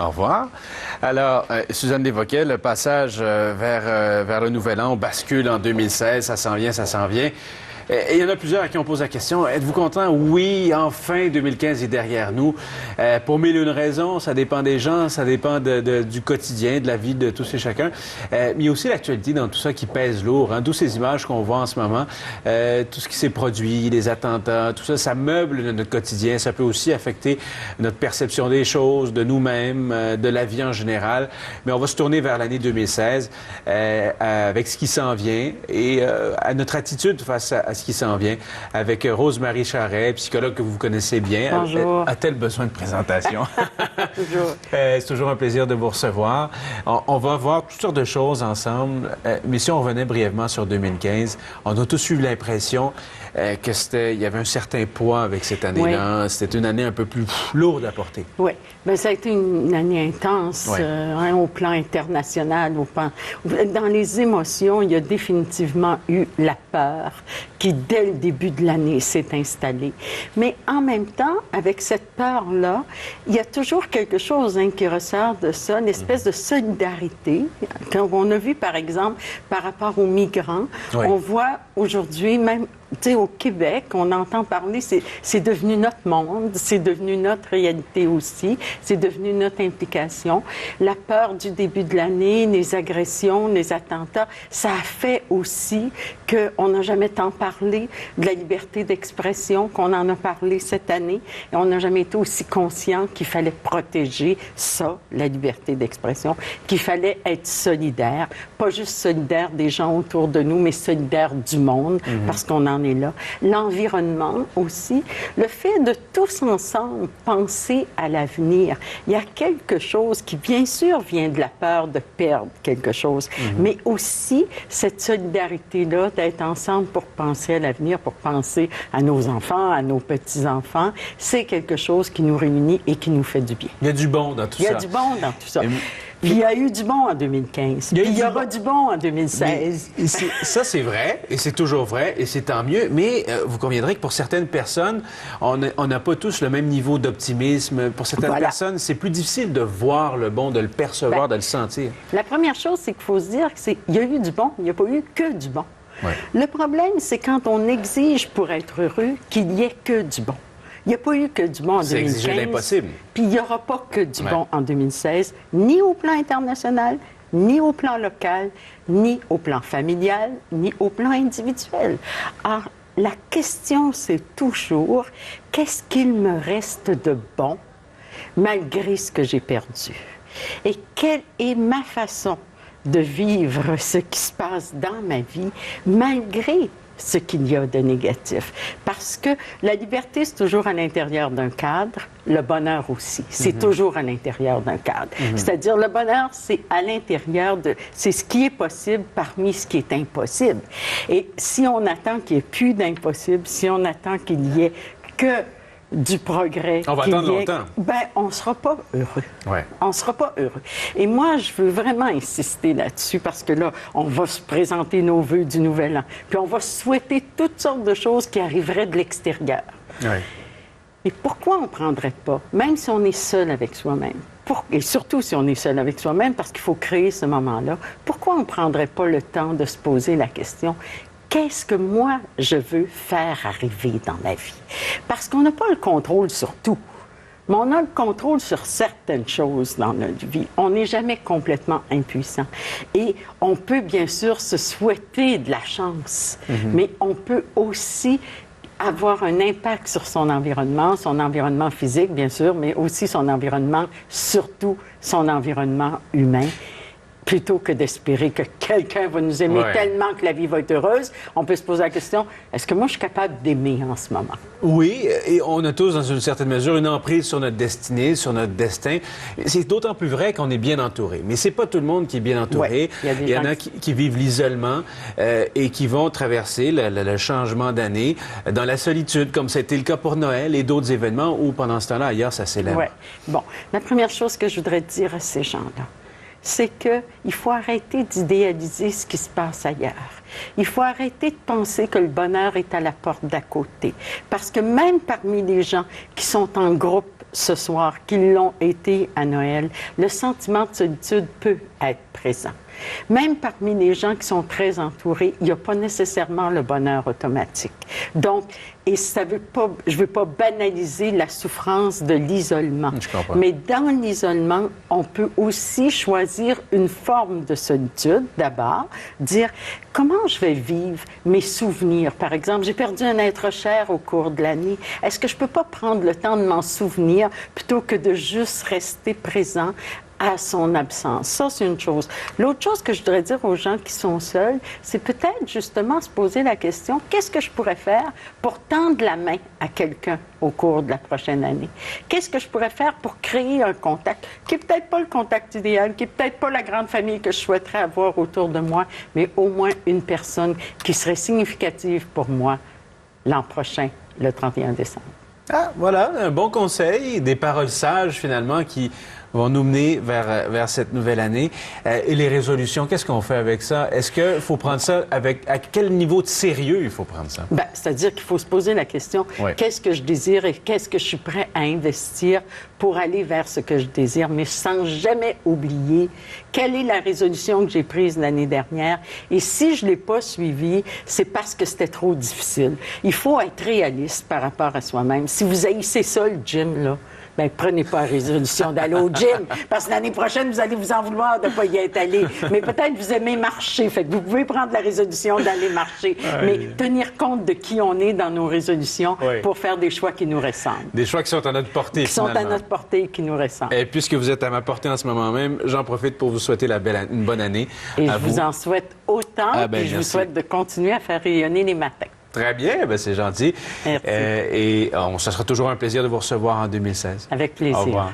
Au revoir. Alors, Suzanne l'évoquait, le passage vers le Nouvel An, on bascule en 2016, ça s'en vient, ça s'en vient. Et il y en a plusieurs à qui on pose la question, êtes-vous content? Oui, enfin, 2015 est derrière nous. Pour mille et une raisons, ça dépend des gens, ça dépend du quotidien, de la vie de tous et chacun. Mais il y a aussi l'actualité dans tout ça qui pèse lourd, hein, toutes ces images qu'on voit en ce moment, tout ce qui s'est produit, les attentats, tout ça, ça meuble notre quotidien. Ça peut aussi affecter notre perception des choses, de nous-mêmes, de la vie en général. Mais on va se tourner vers l'année 2016 avec ce qui s'en vient et à notre attitude face à ce qui s'en vient avec Rose-Marie Charret, psychologue que vous connaissez bien. Bonjour. A-t-elle besoin de présentation? Toujours. C'est toujours un plaisir de vous recevoir. On va voir toutes sortes de choses ensemble, mais si on revenait brièvement sur 2015, on a tous eu l'impression qu'il y avait un certain poids avec cette année-là. Oui. C'était une année un peu plus lourde à porter. Oui. Bien, ça a été une année intense oui. Au plan international. Dans les émotions, il y a définitivement eu la peur qui, dès le début de l'année, s'est installée. Mais en même temps, avec cette peur-là, il y a toujours quelque chose qui ressort de ça, une espèce de solidarité. Quand on a vu, par exemple, par rapport aux migrants, oui. On voit aujourd'hui, même tu sais, au Québec, on entend parler, c'est devenu notre monde, c'est devenu notre réalité aussi, c'est devenu notre implication. La peur du début de l'année, les agressions, les attentats, ça a fait aussi qu'on n'a jamais tant parlé de la liberté d'expression qu'on en a parlé cette année. Et on n'a jamais été aussi conscient qu'il fallait protéger ça, la liberté d'expression, qu'il fallait être solidaire, pas juste solidaire des gens autour de nous, mais solidaire du monde, parce qu'on en est là. L'environnement aussi, le fait de tous ensemble penser à l'avenir. Il y a quelque chose qui, bien sûr, vient de la peur de perdre quelque chose, mais aussi cette solidarité-là d'être ensemble pour penser à l'avenir, pour penser à nos enfants, à nos petits-enfants, c'est quelque chose qui nous réunit et qui nous fait du bien. Il y a du bon dans tout ça. Il y a du bon dans tout ça. Puis il y a eu du bon en 2015. Puis il y aura du bon en 2016. Ça, c'est vrai, et c'est toujours vrai, et c'est tant mieux. Mais vous conviendrez que pour certaines personnes, on n'a pas tous le même niveau d'optimisme. Pour certaines personnes, c'est plus difficile de voir le bon, de le percevoir, de le sentir. La première chose, c'est qu'il faut se dire qu'il y a eu du bon, il n'y a pas eu que du bon. Ouais. Le problème, c'est quand on exige pour être heureux qu'il n'y ait que du bon. Il n'y a pas eu que du bon en 2015. C'est exiger l'impossible. Puis il n'y aura pas que du bon en 2016, ni au plan international, ni au plan local, ni au plan familial, ni au plan individuel. Alors, la question, c'est toujours, qu'est-ce qu'il me reste de bon malgré ce que j'ai perdu? Et quelle est ma façon de vivre ce qui se passe dans ma vie malgré ce qu'il y a de négatif. Parce que la liberté, c'est toujours à l'intérieur d'un cadre, le bonheur aussi. C'est toujours à l'intérieur d'un cadre. C'est-à-dire, le bonheur, c'est à l'intérieur de... C'est ce qui est possible parmi ce qui est impossible. Et si on attend qu'il n'y ait plus d'impossible, si on attend qu'il n'y ait que du progrès... On va attendre longtemps. Ben, on ne sera pas heureux. Ouais. On ne sera pas heureux. Et moi, je veux vraiment insister là-dessus parce que là, on va se présenter nos vœux du Nouvel An. Puis on va souhaiter toutes sortes de choses qui arriveraient de l'extérieur. Ouais. Et pourquoi on ne prendrait pas, même si on est seul avec soi-même, et surtout si on est seul avec soi-même, parce qu'il faut créer ce moment-là, pourquoi on ne prendrait pas le temps de se poser la question: qu'est-ce que moi, je veux faire arriver dans ma vie? Parce qu'on n'a pas le contrôle sur tout, mais on a le contrôle sur certaines choses dans notre vie. On n'est jamais complètement impuissant. Et on peut bien sûr se souhaiter de la chance, mais on peut aussi avoir un impact sur son environnement physique, bien sûr, mais aussi son environnement, surtout son environnement humain. Plutôt que d'espérer que quelqu'un va nous aimer tellement que la vie va être heureuse, on peut se poser la question, est-ce que moi, je suis capable d'aimer en ce moment? Oui, et on a tous, dans une certaine mesure, une emprise sur notre destinée, sur notre destin. C'est d'autant plus vrai qu'on est bien entouré. Mais c'est pas tout le monde qui est bien entouré. Ouais, il y en a qui vivent l'isolement et qui vont traverser le changement d'année dans la solitude, comme c'était le cas pour Noël et d'autres événements où, pendant ce temps-là, ailleurs, ça célèbre. Oui. Bon, la première chose que je voudrais dire à ces gens-là, c'est qu'il faut arrêter d'idéaliser ce qui se passe ailleurs. Il faut arrêter de penser que le bonheur est à la porte d'à côté. Parce que même parmi les gens qui sont en groupe ce soir, qui l'ont été à Noël, le sentiment de solitude peut être présent. Même parmi les gens qui sont très entourés, il n'y a pas nécessairement le bonheur automatique. Donc, et ça veut pas, je ne veux pas banaliser la souffrance de l'isolement. Je comprends. Mais dans l'isolement, on peut aussi choisir une forme de solitude, d'abord, dire comment je vais vivre mes souvenirs. Par exemple, j'ai perdu un être cher au cours de l'année. Est-ce que je ne peux pas prendre le temps de m'en souvenir plutôt que de juste rester présent à son absence? Ça, c'est une chose. L'autre chose que je voudrais dire aux gens qui sont seuls, c'est peut-être justement se poser la question, qu'est-ce que je pourrais faire pour tendre la main à quelqu'un au cours de la prochaine année? Qu'est-ce que je pourrais faire pour créer un contact qui n'est peut-être pas le contact idéal, qui n'est peut-être pas la grande famille que je souhaiterais avoir autour de moi, mais au moins une personne qui serait significative pour moi l'an prochain, le 31 décembre. Ah, voilà, un bon conseil, des paroles sages finalement qui vont nous mener vers cette nouvelle année. Et les résolutions, qu'est-ce qu'on fait avec ça? Est-ce qu'il faut prendre ça à quel niveau de sérieux il faut prendre ça? Bien, c'est-à-dire qu'il faut se poser la question, Oui. qu'est-ce que je désire et qu'est-ce que je suis prêt à investir pour aller vers ce que je désire, mais sans jamais oublier quelle est la résolution que j'ai prise l'année dernière. Et si je ne l'ai pas suivie, c'est parce que c'était trop difficile. Il faut être réaliste par rapport à soi-même. Si vous haïssez ça, le gym, là, bien, prenez pas la résolution d'aller au gym, parce que l'année prochaine, vous allez vous en vouloir de ne pas y être allé. Mais peut-être vous aimez marcher, fait que vous pouvez prendre la résolution d'aller marcher, mais tenir compte de qui on est dans nos résolutions pour faire des choix qui nous ressemblent. Des choix qui sont à notre portée, Qui sont à finalement. notre portée et qui nous ressemblent. Et puisque vous êtes à ma portée en ce moment même, j'en profite pour vous souhaiter une bonne année. Et à je vous en souhaite autant, Ah, ben, et je vous merci. souhaite de continuer à faire rayonner les matins. Très bien, ben c'est gentil. Merci. Ça sera toujours un plaisir de vous recevoir en 2016. Avec plaisir. Au revoir.